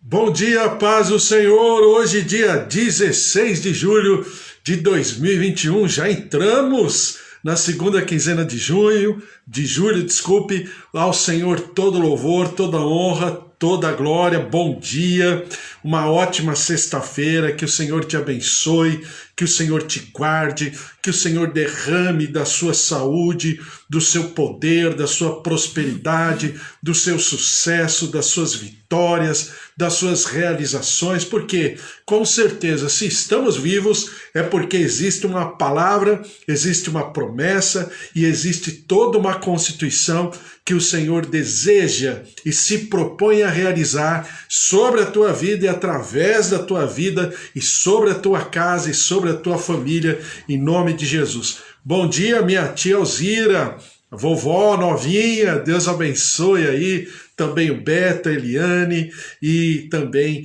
Bom dia, paz do Senhor. Hoje, dia 16 de julho de 2021, já entramos na segunda quinzena de julho, desculpe. Ao Senhor todo louvor, toda honra, toda glória. Bom dia, uma ótima sexta-feira, que o Senhor te abençoe, que o Senhor te guarde, que o Senhor derrame da sua saúde, do seu poder, da sua prosperidade, do seu sucesso, das suas vitórias, das suas realizações, porque com certeza, se estamos vivos, é porque existe uma palavra, existe uma promessa e existe toda uma constituição que o Senhor deseja e se propõe a realizar sobre a tua vida e através da tua vida e sobre a tua casa e sobre a tua família, em nome de Jesus. Bom dia, minha tia Alzira, vovó novinha, Deus abençoe aí, também o Beto, a Eliane e também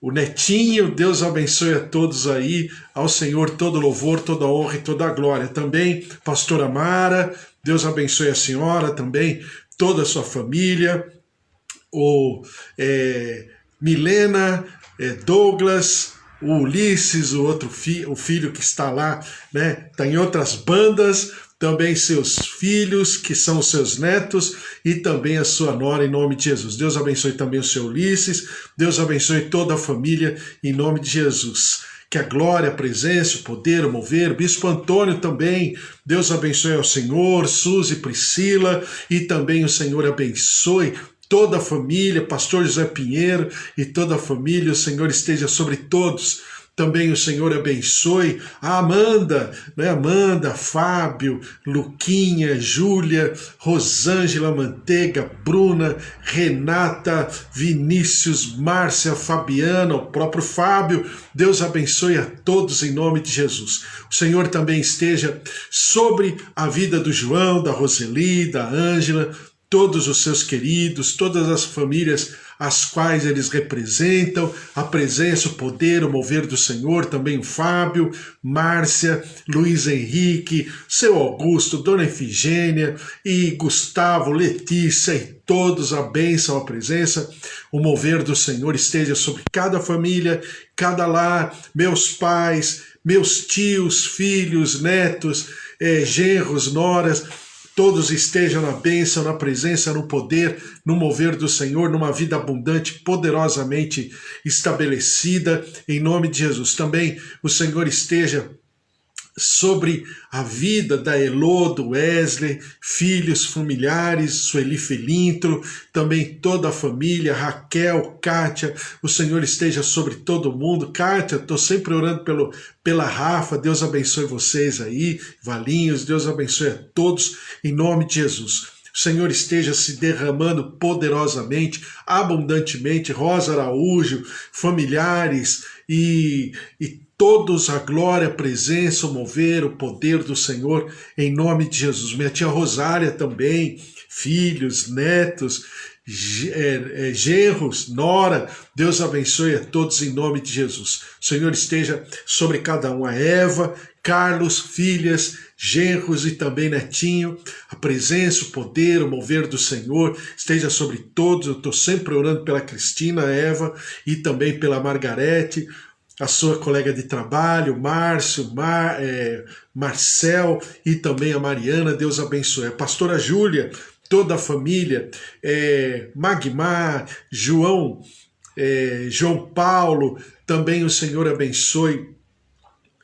o Netinho, Deus abençoe a todos aí, ao Senhor todo louvor, toda honra e toda glória. Também, pastora Mara, Deus abençoe a senhora também, toda a sua família, Milena, Douglas, o Ulisses, o outro o filho que está lá, está em outras bandas, também seus filhos, que são os seus netos, e também a sua nora, em nome de Jesus. Deus abençoe também o seu Ulisses, Deus abençoe toda a família, em nome de Jesus. Que a glória, a presença, o poder, o mover, o Bispo Antônio também, Deus abençoe ao Senhor, Suzy, Priscila, e também o Senhor abençoe toda a família, pastor José Pinheiro e toda a família, o Senhor esteja sobre todos. Também o Senhor abençoe a Amanda, Amanda, Fábio, Luquinha, Júlia, Rosângela Manteiga, Bruna, Renata, Vinícius, Márcia, Fabiana, o próprio Fábio. Deus abençoe a todos em nome de Jesus. O Senhor também esteja sobre a vida do João, da Roseli, da Ângela, todos os seus queridos, todas as famílias as quais eles representam, a presença, o poder, o mover do Senhor, também o Fábio, Márcia, Luiz Henrique, seu Augusto, Dona Efigênia e Gustavo, Letícia e todos, a bênção, a presença, o mover do Senhor esteja sobre cada família, cada lar, meus pais, meus tios, filhos, netos, genros, noras, todos estejam na bênção, na presença, no poder, no mover do Senhor, numa vida abundante, poderosamente estabelecida, em nome de Jesus. Também o Senhor esteja sobre a vida da Elô, do Wesley, filhos, familiares, Sueli Felintro, também toda a família, Raquel, Kátia, o Senhor esteja sobre todo mundo. Kátia, estou sempre orando pela Rafa, Deus abençoe vocês aí, Valinhos, Deus abençoe a todos, em nome de Jesus. O Senhor esteja se derramando poderosamente, abundantemente, Rosa Araújo, familiares e todos a glória, a presença, o mover, o poder do Senhor, em nome de Jesus. Minha tia Rosária também, filhos, netos, genros, nora, Deus abençoe a todos em nome de Jesus. O Senhor esteja sobre cada um, a Eva, Carlos, filhas, genros e também netinho, a presença, o poder, o mover do Senhor esteja sobre todos. Eu estou sempre orando pela Cristina, Eva e também pela Margarete, a sua colega de trabalho, Márcio, Marcel e também a Mariana, Deus abençoe. A pastora Júlia, toda a família, Magmar, João Paulo, também o Senhor abençoe.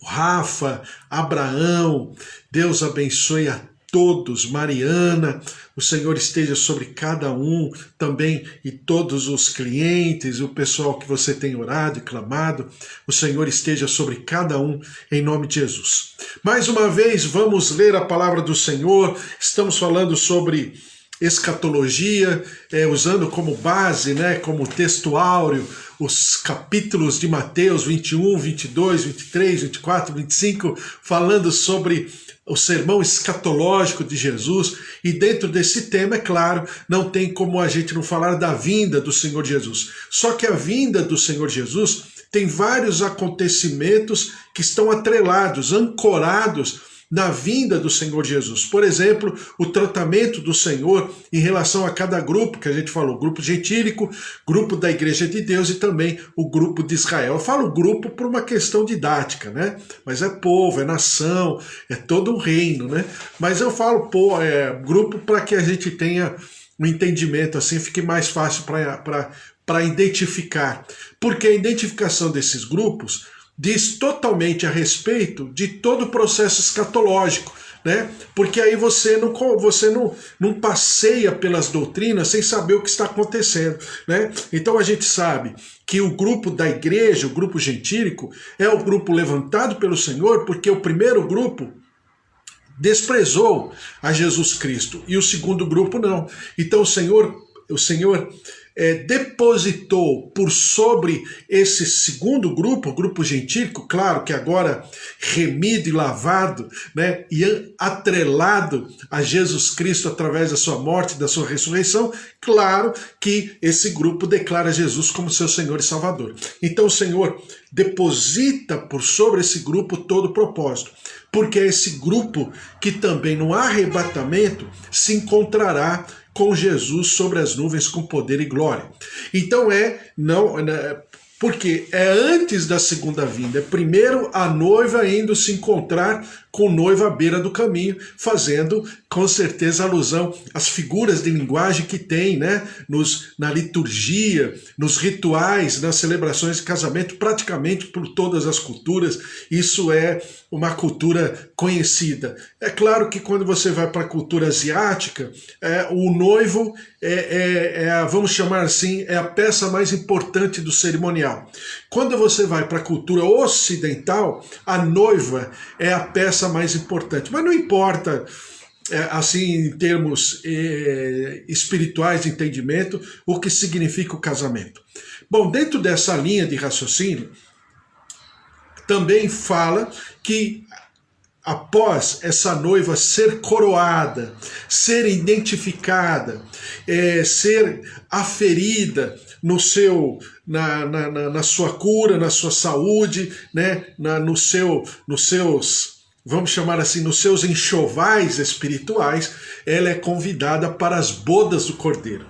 Rafa, Abraão, Deus abençoe a todos, Mariana, o Senhor esteja sobre cada um também e todos os clientes, o pessoal que você tem orado e clamado, o Senhor esteja sobre cada um em nome de Jesus. Mais uma vez, vamos ler a palavra do Senhor, estamos falando sobre escatologia, usando como base, como texto áureo, os capítulos de Mateus 21, 22, 23, 24, 25, falando sobre o sermão escatológico de Jesus, e dentro desse tema, é claro, não tem como a gente não falar da vinda do Senhor Jesus. Só que a vinda do Senhor Jesus tem vários acontecimentos que estão atrelados, ancorados na vinda do Senhor Jesus. Por exemplo, o tratamento do Senhor em relação a cada grupo, que a gente falou, grupo gentílico, grupo da Igreja de Deus e também o grupo de Israel. Eu falo grupo por uma questão didática, né? Mas é povo, é nação, é todo um reino, né? Mas eu falo grupo para que a gente tenha um entendimento, assim fique mais fácil para identificar. Porque a identificação desses grupos diz totalmente a respeito de todo o processo escatológico, né? Porque aí você não passeia pelas doutrinas sem saber o que está acontecendo, né? Então a gente sabe que o grupo da igreja, o grupo gentílico, é o grupo levantado pelo Senhor, porque o primeiro grupo desprezou a Jesus Cristo e o segundo grupo não. Então o Senhor depositou por sobre esse segundo grupo, o grupo gentílico, claro que agora remido e lavado, né, e atrelado a Jesus Cristo através da sua morte e da sua ressurreição, claro que esse grupo declara Jesus como seu Senhor e Salvador. Então o Senhor deposita por sobre esse grupo todo o propósito, porque é esse grupo que também no arrebatamento se encontrará com Jesus sobre as nuvens com poder e glória. Então porque é antes da segunda vinda, é primeiro a noiva indo se encontrar com o noivo à beira do caminho, fazendo com certeza alusão às figuras de linguagem que tem, né, na liturgia, nos rituais, nas celebrações de casamento, praticamente por todas as culturas. Isso é uma cultura conhecida. É claro que quando você vai para a cultura asiática, o noivo vamos chamar assim, é a peça mais importante do cerimonial. Quando você vai para a cultura ocidental, a noiva é a peça mais importante. Mas não importa, assim, em termos espirituais de entendimento, o que significa o casamento. Bom, dentro dessa linha de raciocínio, também fala que após essa noiva ser coroada, ser identificada, ser aferida na sua cura, na sua saúde, né, nos seus, vamos chamar assim, nos seus enxovais espirituais, ela é convidada para as bodas do Cordeiro.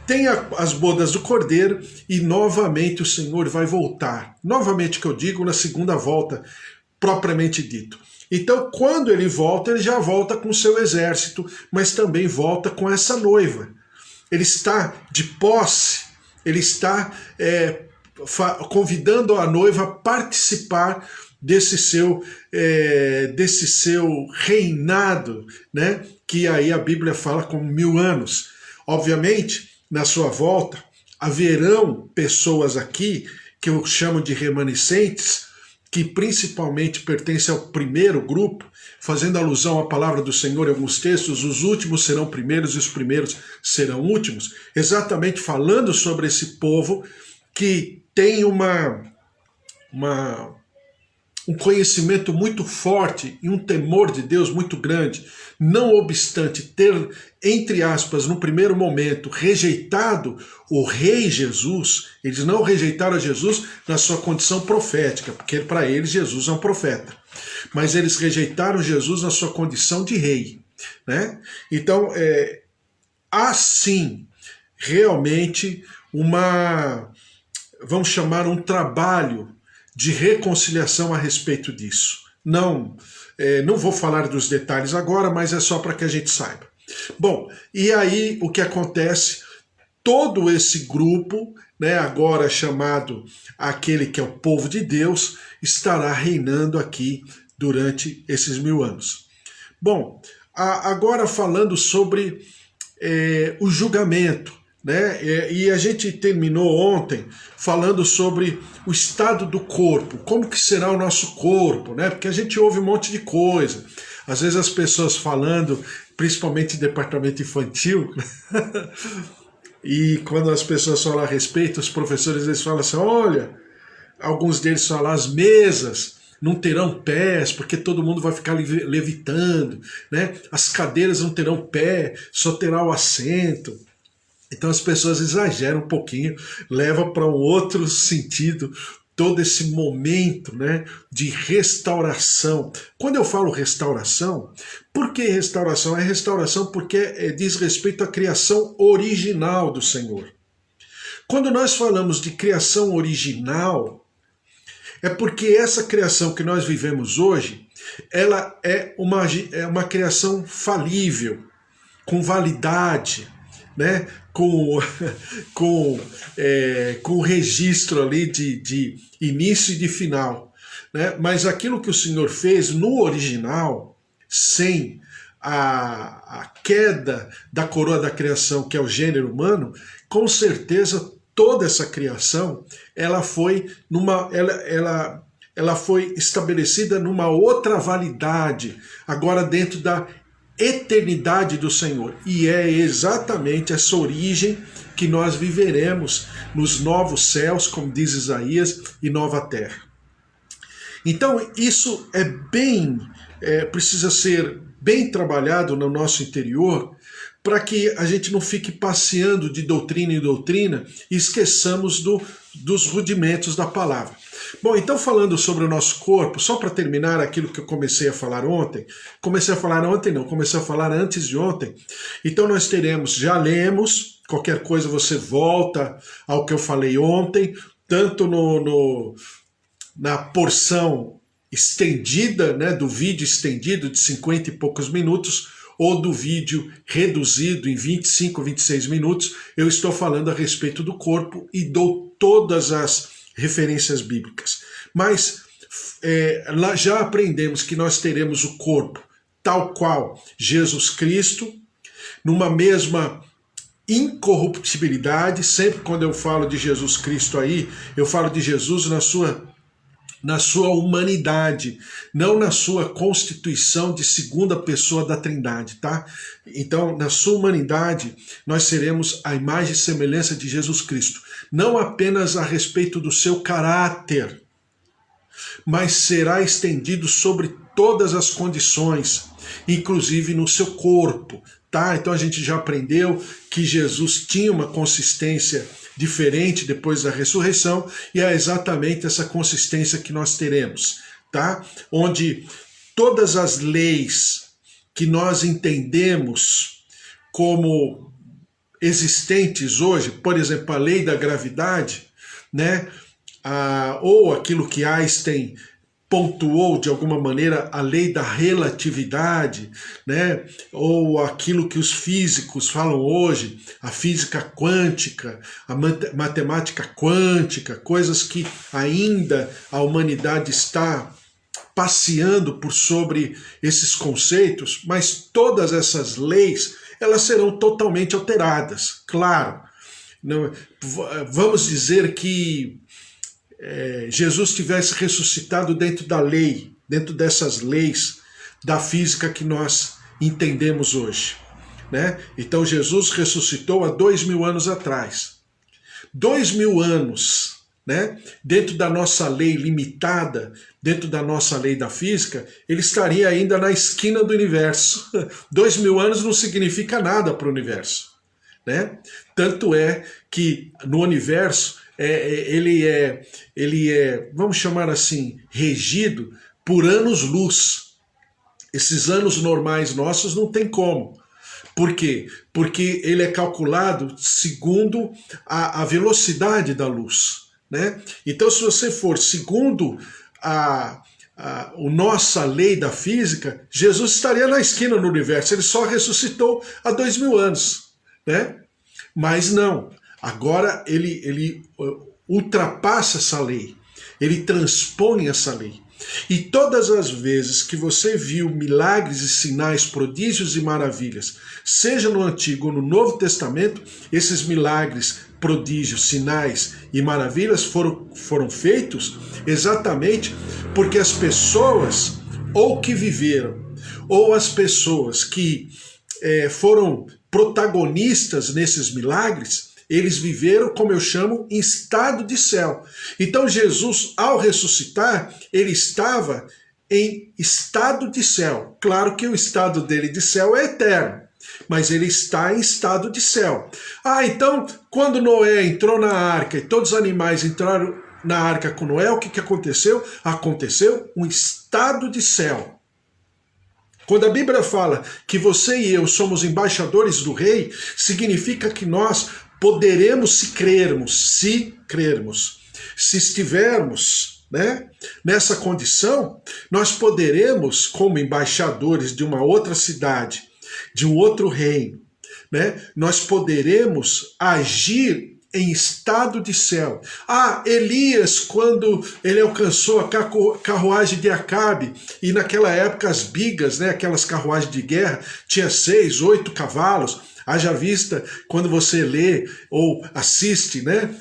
Tem as bodas do Cordeiro e novamente o Senhor vai voltar. Novamente que eu digo, na segunda volta, propriamente dito. Então, quando ele volta, ele já volta com o seu exército, mas também volta com essa noiva. Ele está de posse, ele está convidando a noiva a participar desse seu reinado, né? Que aí a Bíblia fala como 1000 anos. Obviamente, na sua volta, haverão pessoas aqui que eu chamo de remanescentes, que principalmente pertencem ao primeiro grupo, fazendo alusão à palavra do Senhor em alguns textos, os últimos serão primeiros e os primeiros serão últimos, exatamente falando sobre esse povo que tem um conhecimento muito forte e um temor de Deus muito grande, não obstante ter, entre aspas, no primeiro momento, rejeitado o rei Jesus. Eles não rejeitaram Jesus na sua condição profética, porque para eles Jesus é um profeta, mas eles rejeitaram Jesus na sua condição de rei, né? Então, há sim realmente vamos chamar um trabalho de reconciliação a respeito disso. Não vou falar dos detalhes agora, mas é só para que a gente saiba. Bom, e aí o que acontece? Todo esse grupo, né, agora chamado aquele que é o povo de Deus, estará reinando aqui durante esses 1000 anos. Bom, agora falando sobre o julgamento, né? E a gente terminou ontem falando sobre o estado do corpo, como que será o nosso corpo, né? Porque a gente ouve um monte de coisa. Às vezes as pessoas falando, principalmente em departamento infantil, e quando as pessoas falam a respeito, os professores eles falam assim, olha, alguns deles falam, as mesas não terão pés, porque todo mundo vai ficar levitando, né? As cadeiras não terão pé, só terá o assento. Então as pessoas exageram um pouquinho, levam para um outro sentido todo esse momento, né, de restauração. Quando eu falo restauração, por que restauração? É restauração porque diz respeito à criação original do Senhor. Quando nós falamos de criação original, é porque essa criação que nós vivemos hoje, ela é uma criação falível, com validade, né? com registro ali de início e de final. Né? Mas aquilo que o Senhor fez no original, sem a queda da coroa da criação, que é o gênero humano, com certeza toda essa criação ela foi estabelecida numa outra validade, agora dentro da eternidade do Senhor. E é exatamente essa origem que nós viveremos nos novos céus, como diz Isaías, e nova terra. Então isso precisa ser bem trabalhado no nosso interior, para que a gente não fique passeando de doutrina em doutrina e esqueçamos dos rudimentos da palavra. Bom, então falando sobre o nosso corpo, só para terminar aquilo que eu comecei a falar ontem, comecei a falar antes de ontem, então nós teremos, já lemos, qualquer coisa você volta ao que eu falei ontem, tanto na porção estendida, né, do vídeo estendido de 50 e poucos minutos, ou do vídeo reduzido em 25, 26 minutos, eu estou falando a respeito do corpo e dou todas as referências bíblicas. Mas lá já aprendemos que nós teremos o corpo tal qual Jesus Cristo, numa mesma incorruptibilidade. Sempre quando eu falo de Jesus Cristo aí, eu falo de Jesus na sua humanidade, não na sua constituição de segunda pessoa da Trindade, tá? Então, na sua humanidade, nós seremos a imagem e semelhança de Jesus Cristo, não apenas a respeito do seu caráter, mas será estendido sobre todas as condições, inclusive no seu corpo, tá? Então a gente já aprendeu que Jesus tinha uma consistência diferente depois da ressurreição, e é exatamente essa consistência que nós teremos, tá? Onde todas as leis que nós entendemos como existentes hoje, por exemplo, a lei da gravidade, né? Ou aquilo que Einstein pontuou de alguma maneira, a lei da relatividade, né? Ou aquilo que os físicos falam hoje, a física quântica, a matemática quântica, coisas que ainda a humanidade está passeando por sobre esses conceitos, mas todas essas leis, elas serão totalmente alteradas, claro. Não, vamos dizer que Jesus tivesse ressuscitado dentro da lei, dentro dessas leis da física que nós entendemos hoje, né? Então Jesus ressuscitou há 2000 anos atrás. 2000 anos, né? Dentro da nossa lei limitada, dentro da nossa lei da física, ele estaria ainda na esquina do universo. 2000 anos não significa nada para o universo, né? Tanto é que no universo ele é, vamos chamar assim, regido por anos-luz. Esses anos normais nossos não tem como. Por quê? Porque ele é calculado segundo a velocidade da luz, né? Então, se você for segundo a nossa lei da física, Jesus estaria na esquina do universo. Ele só ressuscitou há 2000 anos, né? Mas não. Agora ele ultrapassa essa lei, ele transpõe essa lei. E todas as vezes que você viu milagres e sinais, prodígios e maravilhas, seja no Antigo ou no Novo Testamento, esses milagres, prodígios, sinais e maravilhas foram feitos exatamente porque as pessoas ou que viveram, ou as pessoas que foram protagonistas nesses milagres, eles viveram, como eu chamo, em estado de céu. Então Jesus, ao ressuscitar, ele estava em estado de céu. Claro que o estado dele de céu é eterno, mas ele está em estado de céu. Então, quando Noé entrou na arca e todos os animais entraram na arca com Noé, o que aconteceu? Aconteceu um estado de céu. Quando a Bíblia fala que você e eu somos embaixadores do rei, significa que nós poderemos se crermos, se estivermos, né, nessa condição, nós poderemos, como embaixadores de uma outra cidade, de um outro reino, né, nós poderemos agir em estado de céu. Elias, quando ele alcançou a carruagem de Acabe, e naquela época as bigas, né, aquelas carruagens de guerra, tinha 6, 8 cavalos. Haja vista quando você lê ou assiste, né,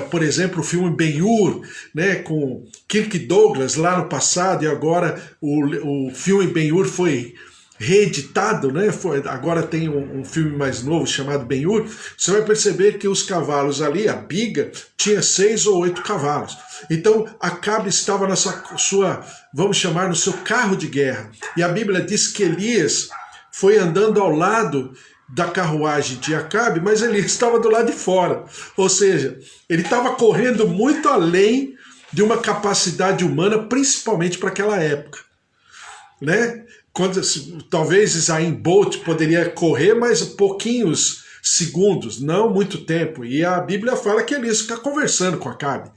por exemplo, o filme Ben-Hur, né, com Kirk Douglas lá no passado, e agora o filme Ben-Hur foi reeditado, né? Agora tem um filme mais novo chamado Ben-Hur. Você vai perceber que os cavalos ali, a biga, tinha 6 ou 8 cavalos. Então Acabe estava na sua, vamos chamar, no seu carro de guerra. E a Bíblia diz que Elias foi andando ao lado da carruagem de Acabe, mas ele estava do lado de fora. Ou seja, ele estava correndo muito além de uma capacidade humana, principalmente para aquela época, né? Talvez Usain Bolt poderia correr mais pouquinhos segundos, não muito tempo. E a Bíblia fala que Elias fica conversando com Acabe.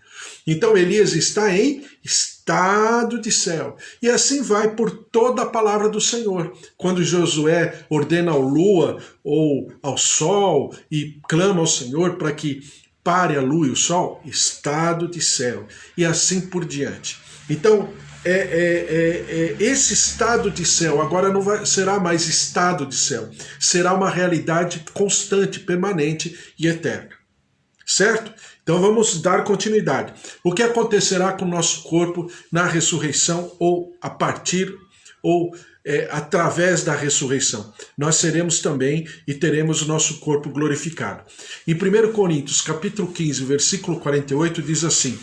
Então Elias está em estado de céu. E assim vai por toda a palavra do Senhor. Quando Josué ordena ao lua ou ao sol e clama ao Senhor para que pare a lua e o sol, estado de céu. E assim por diante. Então, esse estado de céu agora não será mais estado de céu, será uma realidade constante, permanente e eterna. Certo? Então vamos dar continuidade. O que acontecerá com o nosso corpo na ressurreição ou a partir ou através da ressurreição? Nós seremos também e teremos o nosso corpo glorificado. Em 1 Coríntios capítulo 15, versículo 48 diz assim: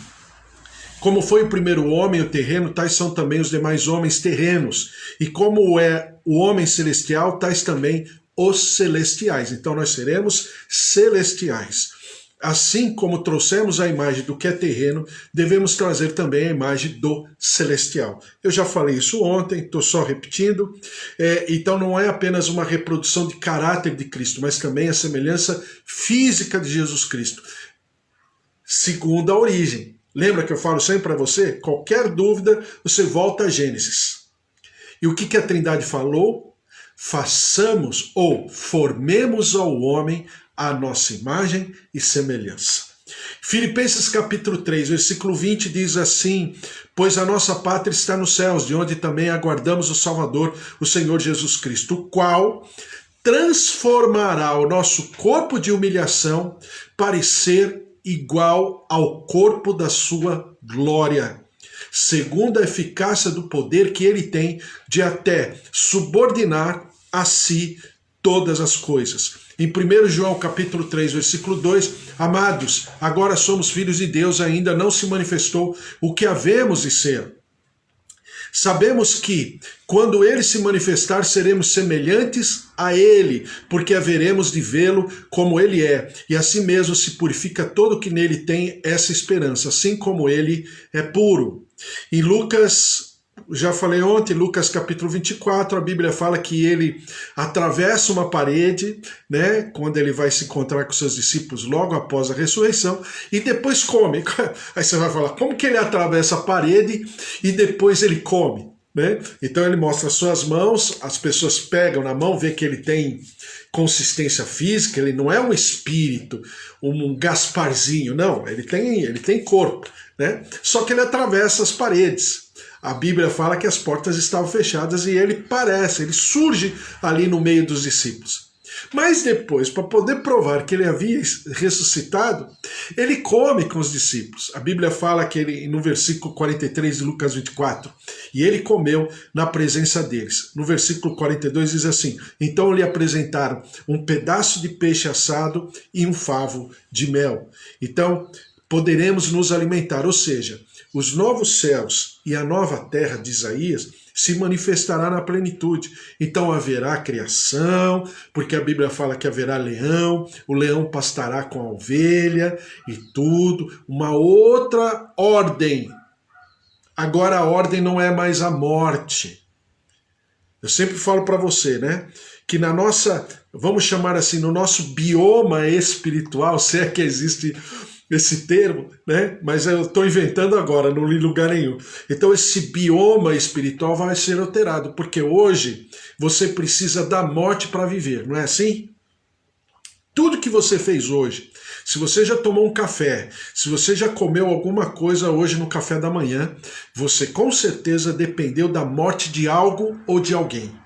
como foi o primeiro homem, o terreno, tais são também os demais homens terrenos. E como é o homem celestial, tais também os celestiais. Então nós seremos celestiais. Assim como trouxemos a imagem do que é terreno, devemos trazer também a imagem do celestial. Eu já falei isso ontem, estou só repetindo. Então não é apenas uma reprodução de caráter de Cristo, mas também a semelhança física de Jesus Cristo, segundo a origem. Lembra que eu falo sempre para você? Qualquer dúvida, você volta a Gênesis. E o que a Trindade falou? Façamos ou formemos ao homem a nossa imagem e semelhança. Filipenses capítulo 3, versículo 20 diz assim: pois a nossa pátria está nos céus, de onde também aguardamos o Salvador, o Senhor Jesus Cristo, o qual transformará o nosso corpo de humilhação para ser igual ao corpo da sua glória, segundo a eficácia do poder que ele tem de até subordinar a si todas as coisas. Em 1 João capítulo 3, versículo 2, amados, agora somos filhos de Deus, ainda não se manifestou o que havemos de ser. Sabemos que, quando ele se manifestar, seremos semelhantes a ele, porque haveremos de vê-lo como ele é, e assim mesmo se purifica todo o que nele tem essa esperança, assim como ele é puro. Em Lucas, já falei ontem, Lucas capítulo 24, a Bíblia fala que ele atravessa uma parede, né, quando ele vai se encontrar com seus discípulos logo após a ressurreição, e depois come. Aí você vai falar, como que ele atravessa a parede e depois ele come? Né? Então ele mostra as suas mãos, as pessoas pegam na mão, vê que ele tem consistência física, ele não é um espírito, um Gasparzinho, não, ele tem corpo, né? Só que ele atravessa as paredes. A Bíblia fala que as portas estavam fechadas e ele surge ali no meio dos discípulos. Mas depois, para poder provar que ele havia ressuscitado, ele come com os discípulos. A Bíblia fala que ele, no versículo 43 de Lucas 24, e ele comeu na presença deles. No versículo 42 diz assim: então lhe apresentaram um pedaço de peixe assado e um favo de mel. Então poderemos nos alimentar, ou seja, os novos céus e a nova terra de Isaías se manifestará na plenitude. Então haverá criação, porque a Bíblia fala que haverá leão, o leão pastará com a ovelha e tudo, uma outra ordem. Agora a ordem não é mais a morte. Eu sempre falo para você, né, que na nossa, vamos chamar assim, no nosso bioma espiritual, se é que existe esse termo, né? Mas eu estou inventando agora, não li lugar nenhum. Então esse bioma espiritual vai ser alterado, porque hoje você precisa da morte para viver, não é assim? Tudo que você fez hoje, se você já tomou um café, se você já comeu alguma coisa hoje no café da manhã, você com certeza dependeu da morte de algo ou de alguém,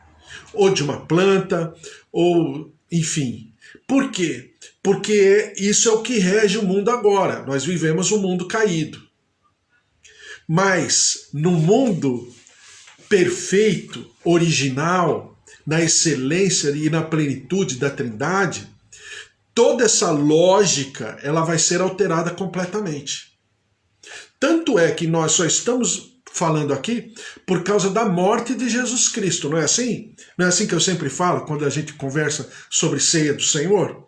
ou de uma planta, ou enfim. Por quê? Porque isso é o que rege o mundo agora. Nós vivemos um mundo caído. Mas no mundo perfeito, original, na excelência e na plenitude da Trindade, toda essa lógica ela vai ser alterada completamente. Tanto é que nós só estamos falando aqui por causa da morte de Jesus Cristo, não é assim? Não é assim que eu sempre falo quando a gente conversa sobre ceia do Senhor?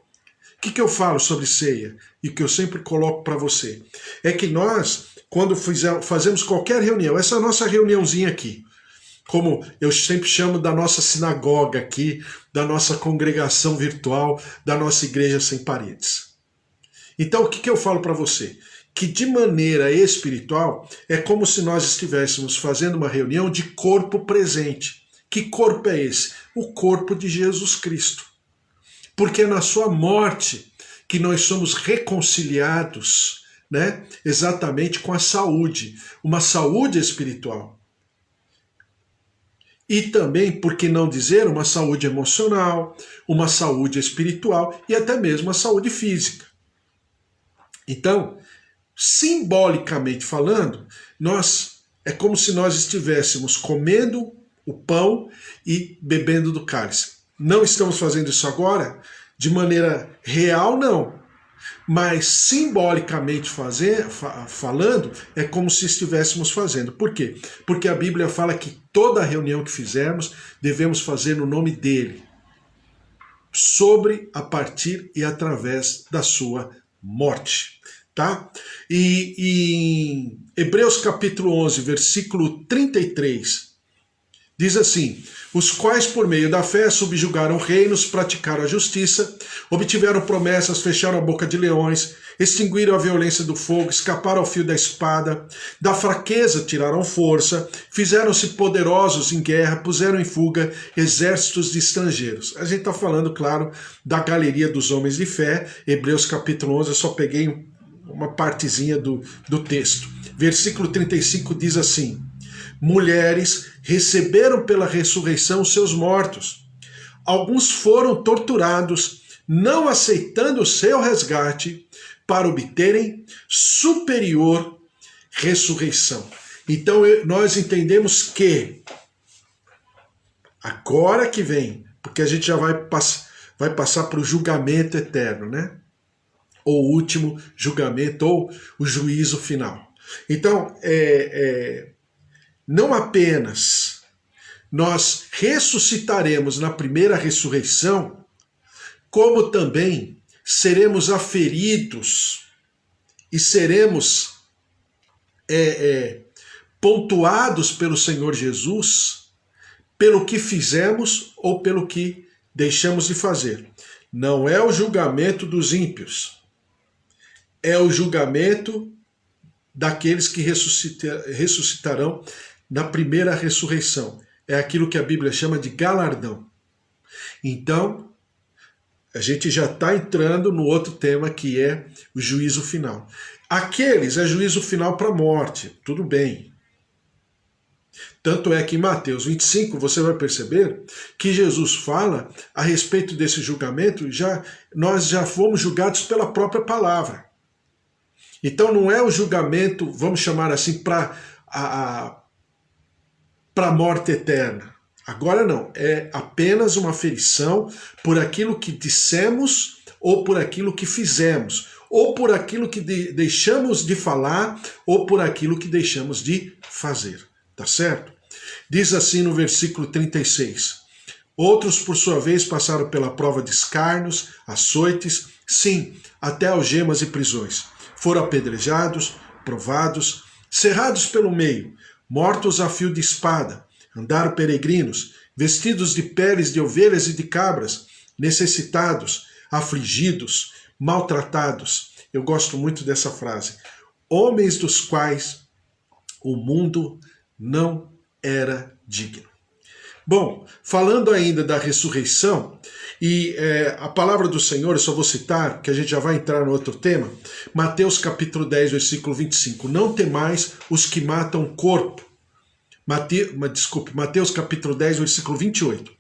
O que eu falo sobre ceia e que eu sempre coloco para você? É que nós, quando fazemos qualquer reunião, essa nossa reuniãozinha aqui, como eu sempre chamo da nossa sinagoga aqui, da nossa congregação virtual, da nossa igreja sem paredes. Então o que eu falo para você? Que de maneira espiritual é como se nós estivéssemos fazendo uma reunião de corpo presente. Que corpo é esse? O corpo de Jesus Cristo. Porque é na sua morte que nós somos reconciliados, né, exatamente com a saúde, uma saúde espiritual. E também, por que não dizer, uma saúde emocional, uma saúde espiritual e até mesmo a saúde física. Então, simbolicamente falando, é como se nós estivéssemos comendo o pão e bebendo do cálice. Não estamos fazendo isso agora de maneira real, não. Mas simbolicamente falando, é como se estivéssemos fazendo. Por quê? Porque a Bíblia fala que toda reunião que fizermos, devemos fazer no nome dele. Sobre, a partir e através da sua morte. Tá? E em Hebreus capítulo 11, versículo 33, diz assim: os quais por meio da fé subjugaram reinos, praticaram a justiça, obtiveram promessas, fecharam a boca de leões, extinguiram a violência do fogo, escaparam ao fio da espada, da fraqueza tiraram força, fizeram-se poderosos em guerra, puseram em fuga exércitos de estrangeiros. A gente está falando, claro, da galeria dos homens de fé. Hebreus capítulo 11, eu só peguei uma partezinha do texto. Versículo 35 diz assim: mulheres receberam pela ressurreição seus mortos. Alguns foram torturados, não aceitando o seu resgate, para obterem superior ressurreição. Então nós entendemos que, agora que vem, porque a gente já vai passar para o julgamento eterno, né? Ou o último julgamento, ou o juízo final. Então, não apenas nós ressuscitaremos na primeira ressurreição, como também seremos aferidos e seremos pontuados pelo Senhor Jesus pelo que fizemos ou pelo que deixamos de fazer. Não é o julgamento dos ímpios, é o julgamento daqueles que ressuscitarão na primeira ressurreição. É aquilo que a Bíblia chama de galardão. Então, a gente já está entrando no outro tema, que é o juízo final. Aqueles é juízo final para a morte, tudo bem. Tanto é que em Mateus 25 você vai perceber que Jesus fala a respeito desse julgamento, nós já fomos julgados pela própria palavra. Então não é o julgamento, vamos chamar assim, para a morte eterna. Agora não, é apenas uma aferição por aquilo que dissemos ou por aquilo que fizemos, ou por aquilo que deixamos de falar ou por aquilo que deixamos de fazer, tá certo? Diz assim no versículo 36. Outros, por sua vez, passaram pela prova de escárnios, açoites, sim, até algemas e prisões. Foram apedrejados, provados, cerrados pelo meio, mortos a fio de espada, andaram peregrinos, vestidos de peles de ovelhas e de cabras, necessitados, afligidos, maltratados. Eu gosto muito dessa frase. Homens dos quais o mundo não era digno. Bom, falando ainda da ressurreição, e a palavra do Senhor, eu só vou citar, que a gente já vai entrar no outro tema, Mateus capítulo 10, versículo 25. Não temais os que matam o corpo. Mateus capítulo 10, versículo 28.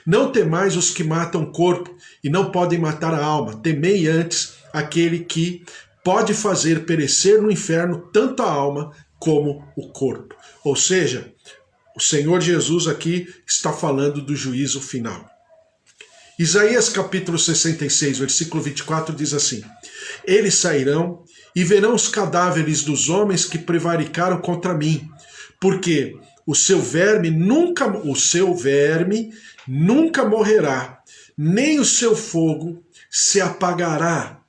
Não temais os que matam o corpo e não podem matar a alma. Temei antes aquele que pode fazer perecer no inferno tanto a alma como o corpo. Ou seja, o Senhor Jesus aqui está falando do juízo final. Isaías capítulo 66, versículo 24 diz assim: Eles sairão e verão os cadáveres dos homens que prevaricaram contra mim, porque o seu verme nunca morrerá, nem o seu fogo se apagará,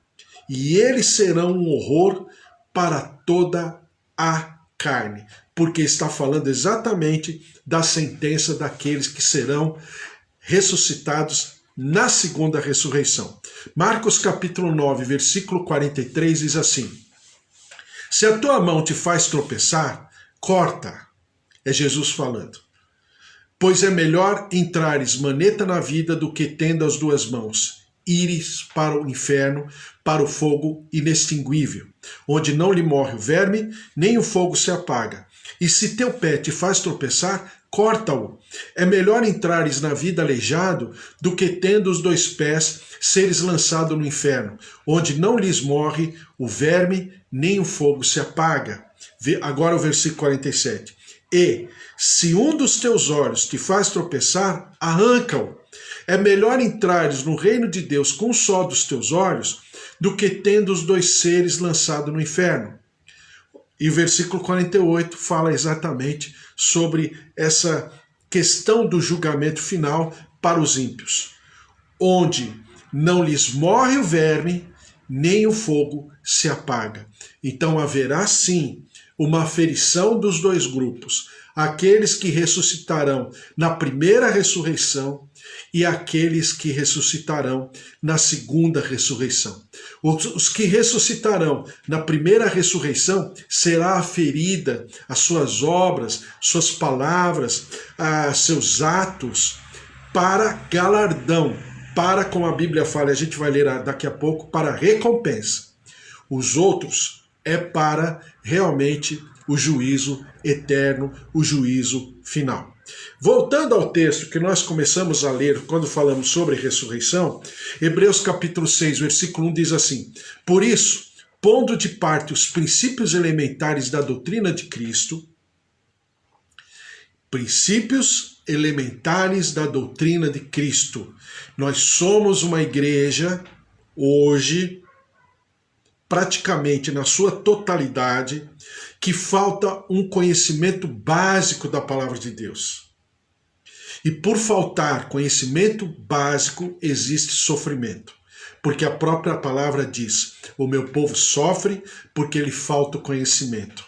e eles serão um horror para toda a carne, porque está falando exatamente da sentença daqueles que serão ressuscitados na segunda ressurreição. Marcos capítulo 9, versículo 43 diz assim: Se a tua mão te faz tropeçar, corta. É Jesus falando. Pois é melhor entrares maneta na vida do que tendo as duas mãos, ires para o inferno, para o fogo inextinguível, onde não lhe morre o verme, nem o fogo se apaga. E se teu pé te faz tropeçar, corta-o. É melhor entrares na vida aleijado do que tendo os dois pés seres lançado no inferno, onde não lhes morre o verme, nem o fogo se apaga. Agora o versículo 47. E, se um dos teus olhos te faz tropeçar, arranca-o. É melhor entrares no reino de Deus com um só dos teus olhos, do que tendo os dois seres lançado no inferno. E o versículo 48 fala exatamente sobre essa questão do julgamento final para os ímpios, onde não lhes morre o verme, nem o fogo se apaga. Então haverá sim uma aferição dos dois grupos, aqueles que ressuscitarão na primeira ressurreição e aqueles que ressuscitarão na segunda ressurreição. Os que ressuscitarão na primeira ressurreição será aferida as suas obras, suas palavras, seus atos para galardão, para, como a Bíblia fala, a gente vai ler daqui a pouco, para recompensa. Os outros é para realmente o juízo eterno, o juízo final. Voltando ao texto que nós começamos a ler quando falamos sobre ressurreição, Hebreus capítulo 6, versículo 1 diz assim: Por isso, pondo de parte os princípios elementares da doutrina de Cristo, princípios elementares da doutrina de Cristo. Nós somos uma igreja, hoje, praticamente na sua totalidade, que falta um conhecimento básico da palavra de Deus. E por faltar conhecimento básico, existe sofrimento. Porque a própria palavra diz: o meu povo sofre porque lhe falta o conhecimento.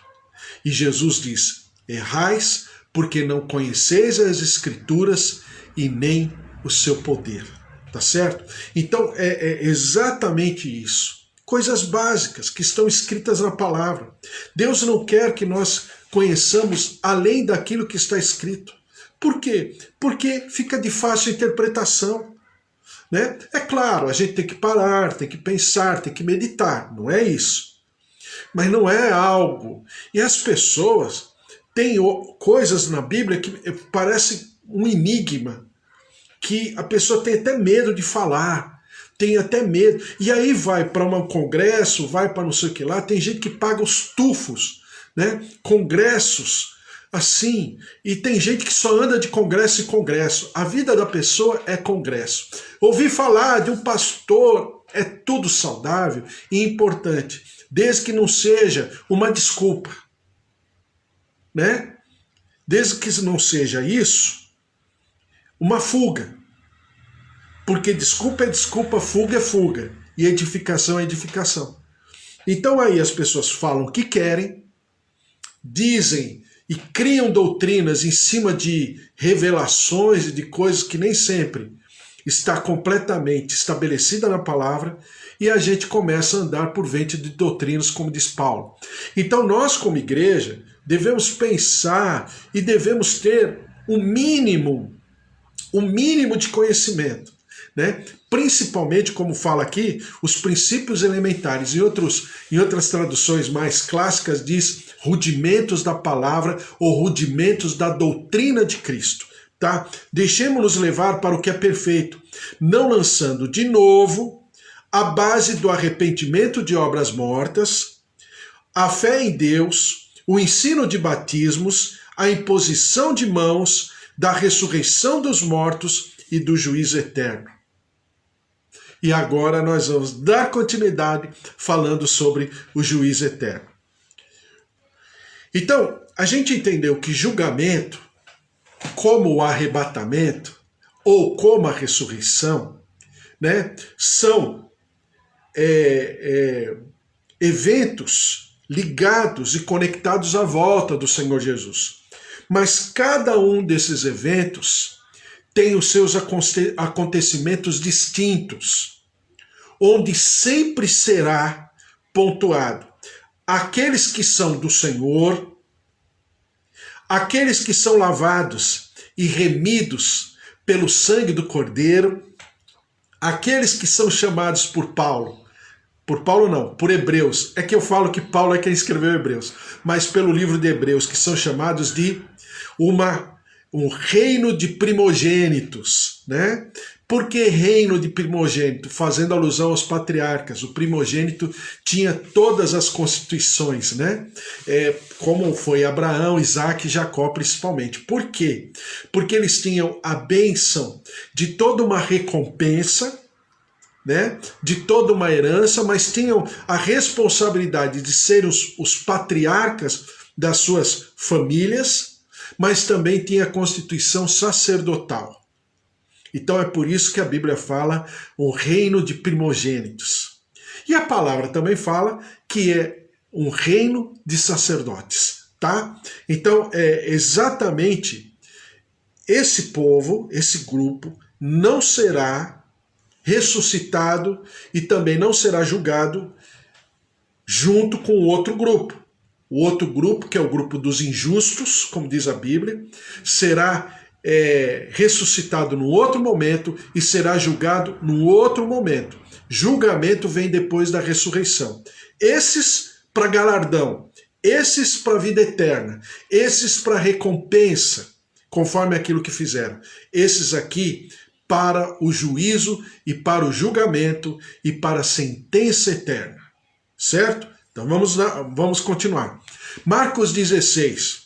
E Jesus diz: errais porque não conheceis as Escrituras e nem o seu poder. Tá certo? Então é exatamente isso. Coisas básicas que estão escritas na palavra. Deus não quer que nós conheçamos além daquilo que está escrito. Por quê? Porque fica de fácil interpretação. Né? É claro, a gente tem que parar, tem que pensar, tem que meditar. Não é isso. Mas não é algo. E as pessoas têm coisas na Bíblia que parece um enigma, que a pessoa tem até medo de falar. Tem até medo. E aí vai para um congresso, vai para não sei o que lá, tem gente que paga os tufos, né? Congressos, assim. E tem gente que só anda de congresso em congresso. A vida da pessoa é congresso. Ouvir falar de um pastor é tudo saudável e importante, desde que não seja uma desculpa, né? desde que não seja isso, uma fuga. Porque desculpa é desculpa, fuga é fuga, e edificação é edificação. Então aí as pessoas falam o que querem, dizem e criam doutrinas em cima de revelações e de coisas que nem sempre está completamente estabelecida na palavra, e a gente começa a andar por ventre de doutrinas, como diz Paulo. Então nós, como igreja, devemos pensar e devemos ter o mínimo de conhecimento, né? Principalmente, como fala aqui, os princípios elementares. Em outras traduções mais clássicas diz rudimentos da palavra ou rudimentos da doutrina de Cristo. Tá? Deixemos-nos levar para o que é perfeito, não lançando de novo a base do arrependimento de obras mortas, a fé em Deus, o ensino de batismos, a imposição de mãos, da ressurreição dos mortos e do juízo eterno. E agora nós vamos dar continuidade falando sobre o juízo eterno. Então, a gente entendeu que julgamento, como o arrebatamento, ou como a ressurreição, né, são eventos ligados e conectados à volta do Senhor Jesus. Mas cada um desses eventos tem os seus acontecimentos distintos, onde sempre será pontuado aqueles que são do Senhor, aqueles que são lavados e remidos pelo sangue do Cordeiro, aqueles que são chamados por Hebreus. É que eu falo que Paulo é quem escreveu Hebreus, mas pelo livro de Hebreus, que são chamados de um reino de primogênitos, né? Por que reino de primogênito? Fazendo alusão aos patriarcas. O primogênito tinha todas as constituições, né? Como foi Abraão, Isaac e Jacó principalmente. Por quê? Porque eles tinham a bênção de toda uma recompensa, né? De toda uma herança, mas tinham a responsabilidade de ser os patriarcas das suas famílias, mas também tinha a constituição sacerdotal. Então é por isso que a Bíblia fala um reino de primogênitos. E a palavra também fala que é um reino de sacerdotes, tá? Então é exatamente esse povo, esse grupo, não será ressuscitado e também não será julgado junto com o outro grupo. O outro grupo, que é o grupo dos injustos, como diz a Bíblia, será ressuscitado num outro momento e será julgado num outro momento. Julgamento vem depois da ressurreição. Esses para galardão, esses para vida eterna, esses para recompensa, conforme aquilo que fizeram. Esses aqui para o juízo e para o julgamento e para a sentença eterna. Certo? Então vamos continuar. Marcos 16.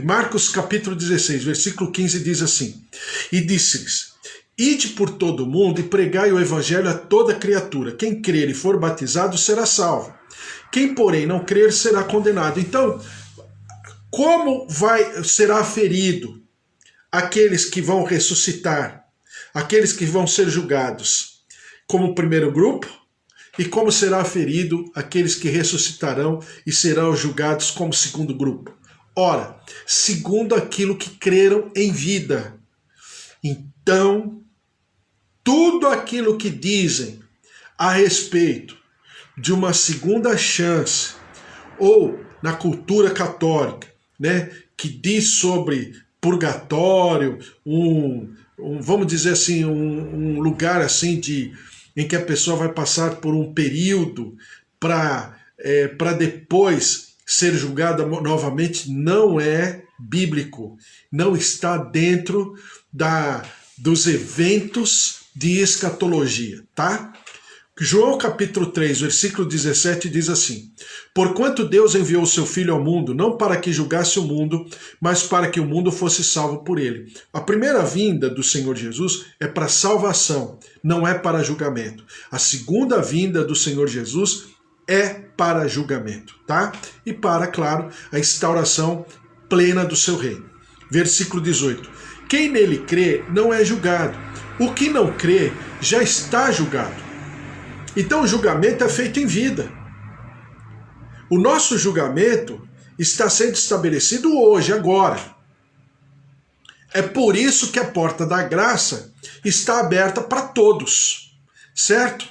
Marcos capítulo 16, versículo 15 diz assim: E disse-lhes: Ide por todo o mundo e pregai o evangelho a toda criatura. Quem crer e for batizado será salvo. Quem, porém, não crer será condenado. Então, como será ferido aqueles que vão ressuscitar, aqueles que vão ser julgados como primeiro grupo, e como será ferido aqueles que ressuscitarão e serão julgados como segundo grupo? Ora, segundo aquilo que creram em vida. Então, tudo aquilo que dizem a respeito de uma segunda chance, ou na cultura católica, né, que diz sobre purgatório, vamos dizer assim, um lugar assim em que a pessoa vai passar por um período para depois ser julgada novamente, não é bíblico, não está dentro dos eventos de escatologia, tá? João capítulo 3, versículo 17 diz assim: Porquanto Deus enviou o seu Filho ao mundo, não para que julgasse o mundo, mas para que o mundo fosse salvo por ele. A primeira vinda do Senhor Jesus é para salvação, não é para julgamento. A segunda vinda do Senhor Jesus é para julgamento, tá? E para, claro, a instauração plena do seu reino. Versículo 18. Quem nele crê não é julgado. O que não crê já está julgado. Então o julgamento é feito em vida. O nosso julgamento está sendo estabelecido hoje, agora. É por isso que a porta da graça está aberta para todos, certo?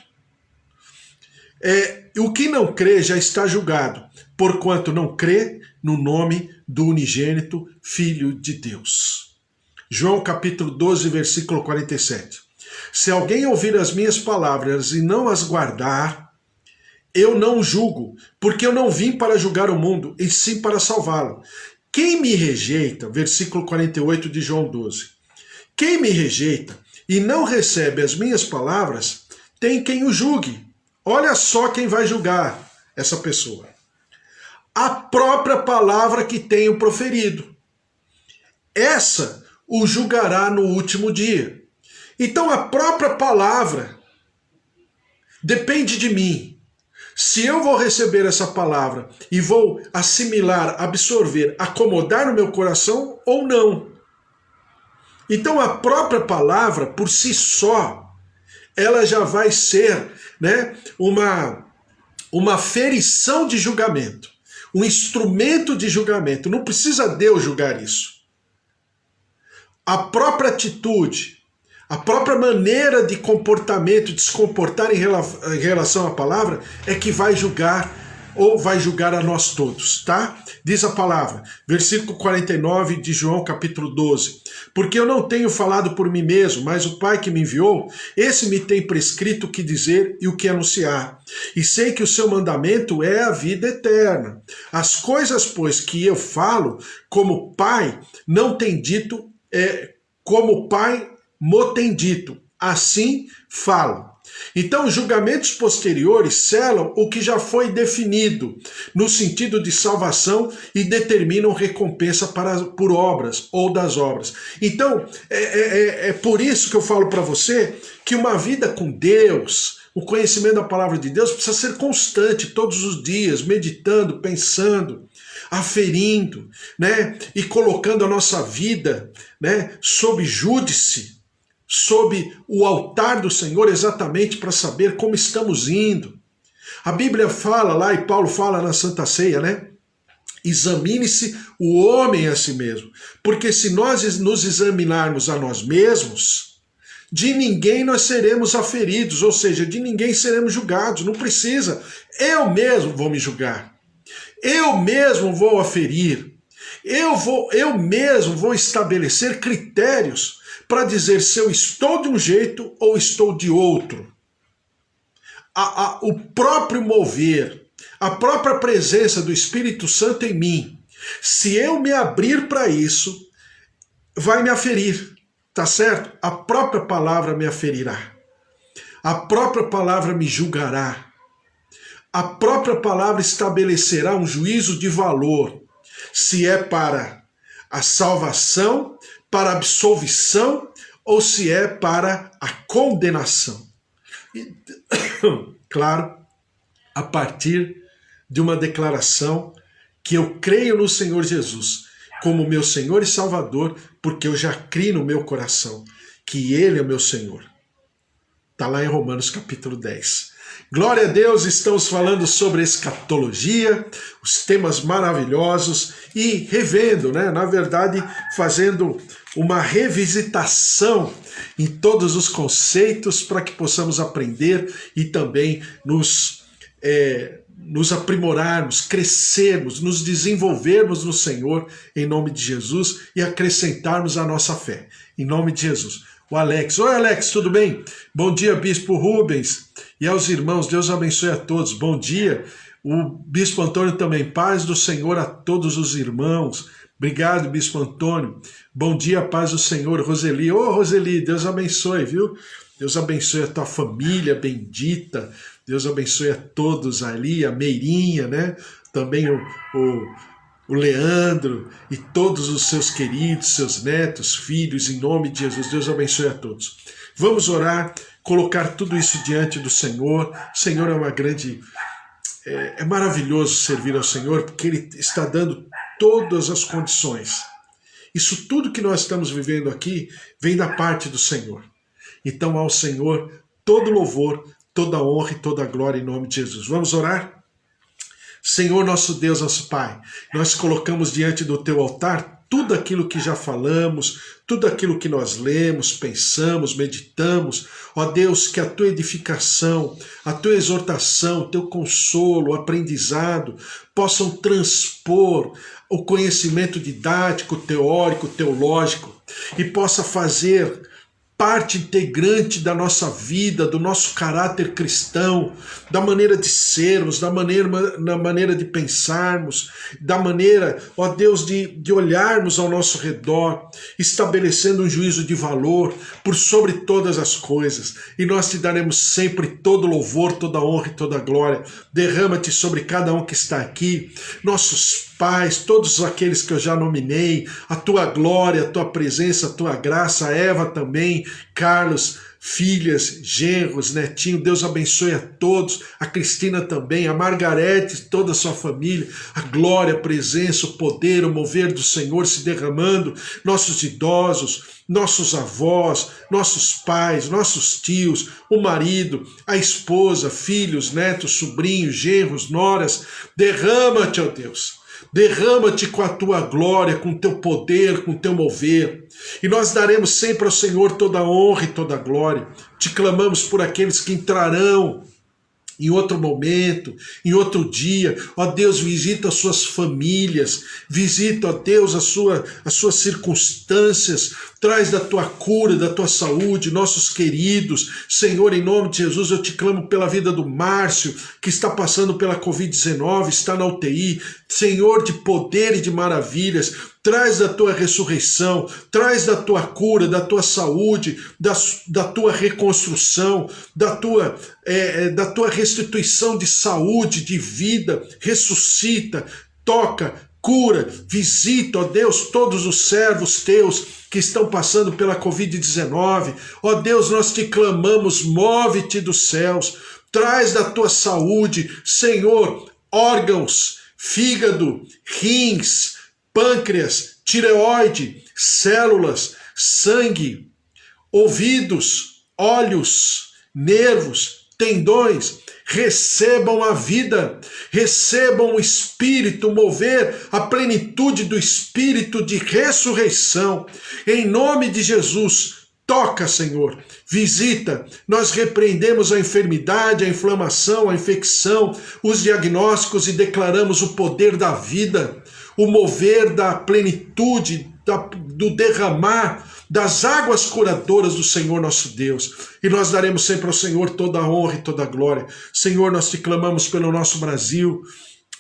O que não crê já está julgado, porquanto não crê no nome do unigênito Filho de Deus. João capítulo 12, versículo 47. Se alguém ouvir as minhas palavras e não as guardar, eu não julgo, porque eu não vim para julgar o mundo, e sim para salvá-lo. Quem me rejeita, versículo 48 de João 12, quem me rejeita e não recebe as minhas palavras, tem quem o julgue. Olha só quem vai julgar essa pessoa. A própria palavra que tenho proferido. Essa o julgará no último dia. Então a própria palavra depende de mim. Se eu vou receber essa palavra e vou assimilar, absorver, acomodar no meu coração ou não. Então a própria palavra, por si só, ela já vai ser, né, uma ferição de julgamento, um instrumento de julgamento. Não precisa Deus julgar isso. A própria atitude, a própria maneira de comportamento, de se comportar em relação à palavra, é que vai julgar ou vai julgar a nós todos, tá? Diz a palavra, versículo 49 de João capítulo 12. Porque eu não tenho falado por mim mesmo, mas o Pai que me enviou, esse me tem prescrito o que dizer e o que anunciar. E sei que o seu mandamento é a vida eterna. As coisas, pois, que eu falo, como Pai não tem dito, como o Pai mo tem dito, assim falo. Então, os julgamentos posteriores selam o que já foi definido, no sentido de salvação, e determinam recompensa por obras ou das obras. Então, é por isso que eu falo para você que uma vida com Deus, o conhecimento da palavra de Deus, precisa ser constante, todos os dias, meditando, pensando, aferindo, né? E colocando a nossa vida, né, sob júdice, sob o altar do Senhor, exatamente para saber como estamos indo. A Bíblia fala lá, e Paulo fala na Santa Ceia, né? Examine-se o homem a si mesmo, porque se nós nos examinarmos a nós mesmos, de ninguém nós seremos aferidos, ou seja, de ninguém seremos julgados, não precisa. Eu mesmo vou me julgar, eu mesmo vou aferir, eu mesmo vou estabelecer critérios para dizer se eu estou de um jeito ou estou de outro. O próprio mover, a própria presença do Espírito Santo em mim, se eu me abrir para isso, vai me aferir, tá certo? A própria palavra me aferirá. A própria palavra me julgará. A própria palavra estabelecerá um juízo de valor, se é para a salvação, para a absolvição, ou se é para a condenação. E, claro, a partir de uma declaração que eu creio no Senhor Jesus como meu Senhor e Salvador, porque eu já criei no meu coração que Ele é meu Senhor. Está lá em Romanos capítulo 10. Glória a Deus, estamos falando sobre escatologia, os temas maravilhosos e revendo, né? Na verdade, fazendo uma revisitação em todos os conceitos para que possamos aprender e também nos aprimorarmos, crescermos, nos desenvolvermos no Senhor, em nome de Jesus, e acrescentarmos a nossa fé, em nome de Jesus. O Alex, oi Alex, tudo bem? Bom dia, Bispo Rubens, e aos irmãos, Deus abençoe a todos, bom dia. O Bispo Antônio também, paz do Senhor a todos os irmãos. Obrigado, Bispo Antônio. Bom dia, paz do Senhor. Roseli, Roseli, Deus abençoe, viu? Deus abençoe a tua família bendita. Deus abençoe a todos ali, a Meirinha, né? Também o Leandro e todos os seus queridos, seus netos, filhos, em nome de Jesus. Deus abençoe a todos. Vamos orar, colocar tudo isso diante do Senhor. O Senhor é uma grande é maravilhoso servir ao Senhor, porque Ele está dando todas as condições. Isso tudo que nós estamos vivendo aqui vem da parte do Senhor. Então ao Senhor todo louvor, toda honra e toda glória em nome de Jesus. Vamos orar? Senhor nosso Deus, nosso Pai, nós colocamos diante do Teu altar tudo aquilo que já falamos, tudo aquilo que nós lemos, pensamos, meditamos. Ó Deus, que a Tua edificação, a Tua exortação, o Teu consolo, o aprendizado possam transpor o conhecimento didático, teórico, teológico e possa fazer parte integrante da nossa vida, do nosso caráter cristão, da maneira de sermos, da maneira de pensarmos, da maneira, ó Deus, de olharmos ao nosso redor, estabelecendo um juízo de valor por sobre todas as coisas. E nós te daremos sempre todo louvor, toda honra e toda glória. Derrama-te sobre cada um que está aqui, nossos pais, todos aqueles que eu já nominei, a tua glória, a tua presença, a tua graça, a Eva também, Carlos, filhas, genros, netinho, Deus abençoe a todos, a Cristina também, a Margarete, toda a sua família, a glória, a presença, o poder, o mover do Senhor se derramando, nossos idosos, nossos avós, nossos pais, nossos tios, o marido, a esposa, filhos, netos, sobrinhos, genros, noras, derrama-te, ó Deus. Derrama-te com a tua glória, com o teu poder, com o teu mover. E nós daremos sempre ao Senhor toda a honra e toda a glória. Te clamamos por aqueles que entrarão em outro momento, em outro dia. Ó Deus, visita as suas famílias, visita, ó Deus, as suas circunstâncias, traz da tua cura, da tua saúde, nossos queridos. Senhor, em nome de Jesus, eu te clamo pela vida do Márcio, que está passando pela Covid-19, está na UTI. Senhor, de poder e de maravilhas, traz da tua ressurreição, traz da tua cura, da tua saúde, da tua reconstrução, da tua restituição de saúde, de vida. Ressuscita, toca, cura, visita, ó Deus, todos os servos teus que estão passando pela Covid-19. Ó Deus, nós te clamamos, move-te dos céus, traz da tua saúde, Senhor, órgãos, fígado, rins, pâncreas, tireoide, células, sangue, ouvidos, olhos, nervos, tendões. Recebam a vida, recebam o Espírito, mover a plenitude do Espírito de ressurreição. Em nome de Jesus, toca, Senhor, visita. Nós repreendemos a enfermidade, a inflamação, a infecção, os diagnósticos e declaramos o poder da vida, o mover da plenitude, do derramar das águas curadoras do Senhor nosso Deus. E nós daremos sempre ao Senhor toda a honra e toda a glória. Senhor, nós te clamamos pelo nosso Brasil.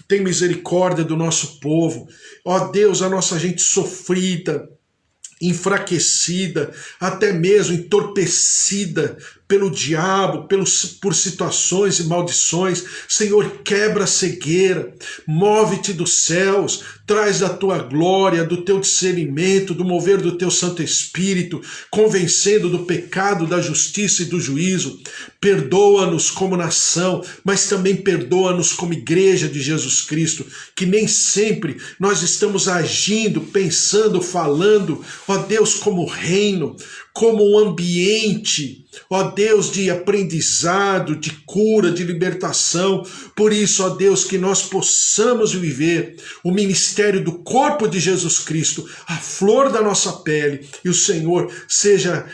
Tem misericórdia do nosso povo. Ó Deus, a nossa gente sofrida, enfraquecida, até mesmo entorpecida pelo diabo, por situações e maldições. Senhor, quebra a cegueira, move-te dos céus, traz da tua glória, do teu discernimento, do mover do teu Santo Espírito, convencendo do pecado, da justiça e do juízo. Perdoa-nos como nação, mas também perdoa-nos como igreja de Jesus Cristo, que nem sempre nós estamos agindo, pensando, falando, ó Deus, como reino, como um ambiente, ó Deus, de aprendizado, de cura, de libertação. Por isso, ó Deus, que nós possamos viver o ministério do corpo de Jesus Cristo, a flor da nossa pele, e o Senhor seja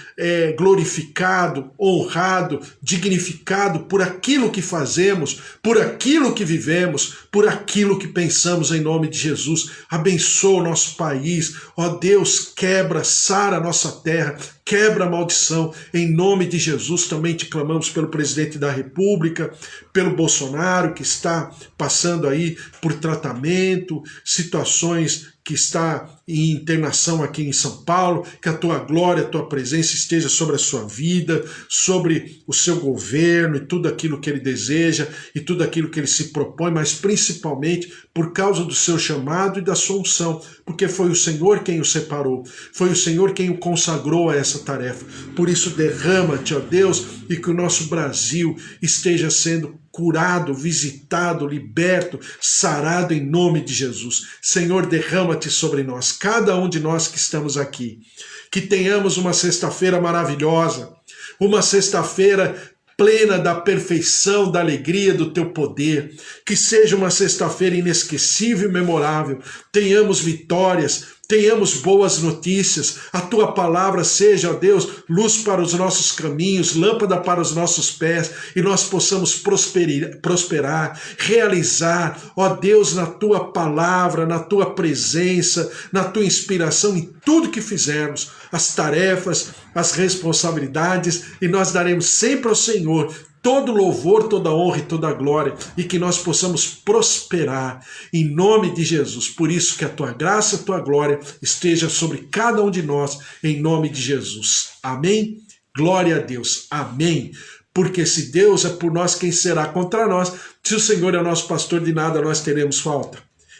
glorificado, honrado, dignificado por aquilo que fazemos, por aquilo que vivemos, por aquilo que pensamos, em nome de Jesus. Abençoa o nosso país, ó Deus, quebra, sara a nossa terra, quebra a maldição, em nome de Jesus. Também te clamamos pelo presidente da República, pelo Bolsonaro, que está passando aí por tratamento, situações que está em internação aqui em São Paulo. Que a tua glória, a tua presença esteja sobre a sua vida, sobre o seu governo e tudo aquilo que ele deseja e tudo aquilo que ele se propõe, mas principalmente por causa do seu chamado e da sua unção, porque foi o Senhor quem o separou, foi o Senhor quem o consagrou a essa tarefa. Por isso derrama-te, ó Deus, e que o nosso Brasil esteja sendo curado, visitado, liberto, sarado em nome de Jesus. Senhor, derrama-te sobre nós, cada um de nós que estamos aqui. Que tenhamos uma sexta-feira maravilhosa, uma sexta-feira plena da perfeição, da alegria do teu poder, que seja uma sexta-feira inesquecível e memorável, tenhamos vitórias, tenhamos boas notícias, a tua palavra seja, ó Deus, luz para os nossos caminhos, lâmpada para os nossos pés, e nós possamos prosperar, realizar, ó Deus, na tua palavra, na tua presença, na tua inspiração, em tudo que fizermos, as tarefas, as responsabilidades, e nós daremos sempre ao Senhor todo louvor, toda honra e toda glória, e que nós possamos prosperar em nome de Jesus. Por isso que a tua graça, a tua glória esteja sobre cada um de nós, em nome de Jesus. Amém? Glória a Deus. Amém. Porque se Deus é por nós, quem será contra nós? Se o Senhor é o nosso pastor, de nada nós teremos falta.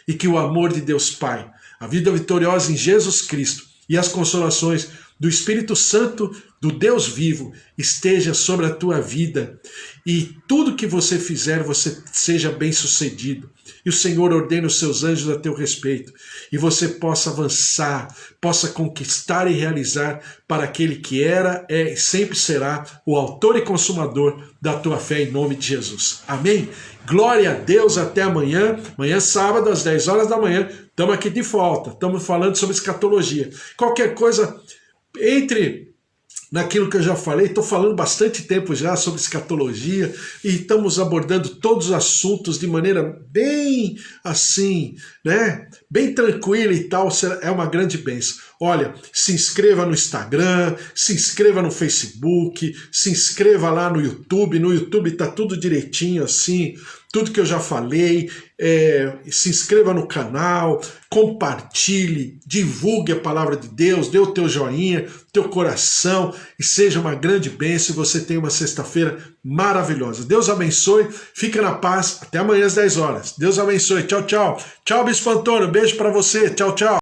E que o amor de Deus Pai, a vida vitoriosa em Jesus Cristo e as consolações do Espírito Santo, do Deus vivo, esteja sobre a tua vida, e tudo que você fizer, você seja bem sucedido, e o Senhor ordene os seus anjos a teu respeito, e você possa avançar, possa conquistar e realizar para aquele que era, é e sempre será o autor e consumador da tua fé, em nome de Jesus. Amém? Glória a Deus, até amanhã. Amanhã, sábado, às 10 horas da manhã, estamos aqui de volta, estamos falando sobre escatologia. Qualquer coisa, entre naquilo que eu já falei, estou falando bastante tempo já sobre escatologia e estamos abordando todos os assuntos de maneira bem assim, né? Bem tranquila e tal, é uma grande bênção. Olha, se inscreva no Instagram, se inscreva no Facebook, se inscreva lá no YouTube está tudo direitinho assim, tudo que eu já falei, se inscreva no canal, compartilhe, divulgue a palavra de Deus, dê o teu joinha, teu coração, e seja uma grande bênção, e você tenha uma sexta-feira maravilhosa. Deus abençoe, fica na paz, até amanhã às 10 horas. Deus abençoe, tchau, tchau. Tchau, Bispo Antônio, beijo para você, tchau, tchau.